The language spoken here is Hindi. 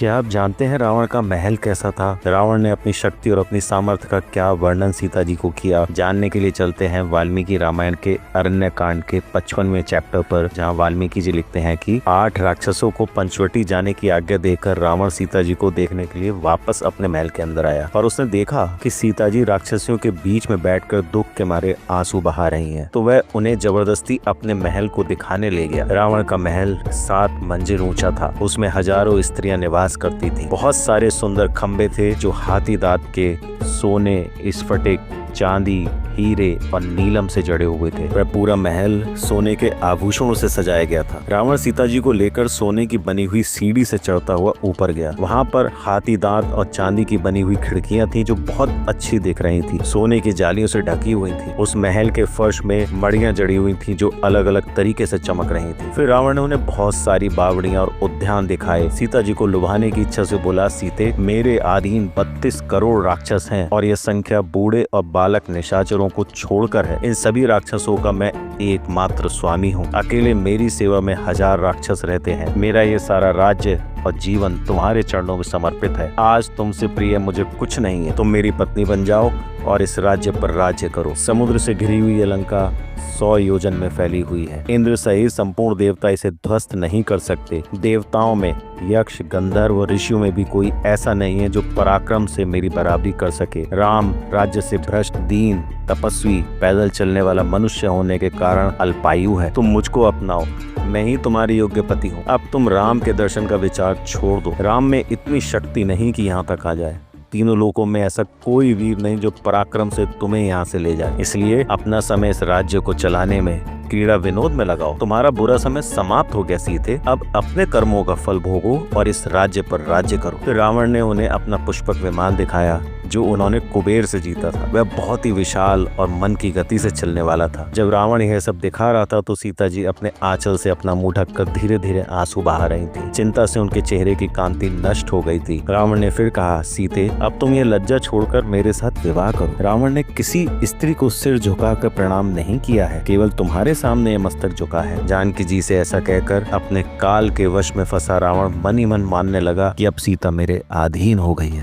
क्या आप जानते हैं रावण का महल कैसा था? रावण ने अपनी शक्ति और अपनी सामर्थ्य का क्या वर्णन सीता जी को किया? जानने के लिए चलते हैं वाल्मीकि रामायण के अरण्य कांड के 55वें चैप्टर पर, जहां वाल्मीकि जी लिखते हैं कि 8 राक्षसों को पंचवटी जाने की आज्ञा देकर रावण सीता जी को देखने के लिए वापस अपने महल के अंदर आया और उसने देखा कि सीता जी राक्षसियों के बीच में बैठकर दुख के मारे आंसू बहा रही हैं। तो वह उन्हें जबरदस्ती अपने महल को दिखाने ले गया। रावण का महल 7 मंजिल ऊंचा था। उसमें हजारों स्त्रियां निवास करती थी। बहुत सारे सुंदर खंबे थे जो हाथी दांत के, सोने, स्फटिक, चांदी, हीरे और नीलम से जड़े हुए थे। वह पूरा महल सोने के आभूषणों से सजाया गया था। रावण सीता जी को लेकर सोने की बनी हुई सीढ़ी से चढ़ता हुआ ऊपर गया। वहाँ पर हाथी दांत और चांदी की बनी हुई खिड़कियां थी जो बहुत अच्छी दिख रही थी, सोने की जालियों से ढकी हुई थी। उस महल के फर्श में मड़ियां जड़ी हुई थी जो अलग अलग तरीके से चमक रही थी। फिर रावण ने उन्हें बहुत सारी बावड़ियां और उद्यान दिखाए। सीता जी को लुभाने की इच्छा से बोला, सीते, मेरे अधीन 32 करोड़ राक्षस हैं और यह संख्या बूढ़े और बालक निशाचरों को छोड़कर है। इन सभी राक्षसों का मैं एकमात्र स्वामी हूँ। अकेले मेरी सेवा में 1000 राक्षस रहते हैं। मेरा ये सारा राज्य और जीवन तुम्हारे चरणों में समर्पित है। आज तुमसे प्रिय मुझे कुछ नहीं है। तुम मेरी पत्नी बन जाओ और इस राज्य पर राज्य करो। समुद्र से घिरी हुई ये लंका 100 योजन में फैली हुई है। इंद्र सहित संपूर्ण देवता इसे ध्वस्त नहीं कर सकते। देवताओं में, यक्ष, गंधर्व और ऋषियों में भी कोई ऐसा नहीं है जो पराक्रम से मेरी बराबरी कर सके। राम राज्य से भ्रष्ट, दीन, तपस्वी, पैदल चलने वाला मनुष्य होने के कारण अल्पायु है। तुम मुझको अपनाओ, मैं ही तुम्हारी योग्य पति हूँ। अब तुम राम के दर्शन का विचार छोड़ दो। राम में इतनी शक्ति नहीं कि यहाँ तक आ जाए। तीनों लोकों में ऐसा कोई वीर नहीं जो पराक्रम से तुम्हें यहाँ से ले जाए। इसलिए अपना समय इस राज्य को चलाने में, क्रीड़ा विनोद में लगाओ। तुम्हारा बुरा समय समाप्त हो गया सीते। अब अपने कर्मों का फल भोगो और इस राज्य पर राज्य करो। फिर रावण ने उन्हें अपना पुष्पक विमान दिखाया जो उन्होंने कुबेर से जीता था। वह बहुत ही विशाल और मन की गति से चलने वाला था। जब रावण यह सब दिखा रहा था तो सीता जी अपने आंचल से अपना मुंह ढककर धीरे धीरे आंसू बहा रही थी। चिंता से उनके चेहरे की कांति नष्ट हो गई थी। रावण ने फिर कहा, सीते, अब तुम ये लज्जा छोड़कर मेरे साथ विवाह करो। रावण ने किसी स्त्री को सिर झुकाकर प्रणाम नहीं किया है, केवल तुम्हारे सामने ये मस्तक झुका है। जानकी जी से ऐसा कहकर अपने काल के वश में फंसा रावण मन ही मन मानने लगा कि अब सीता मेरे अधीन हो गई है।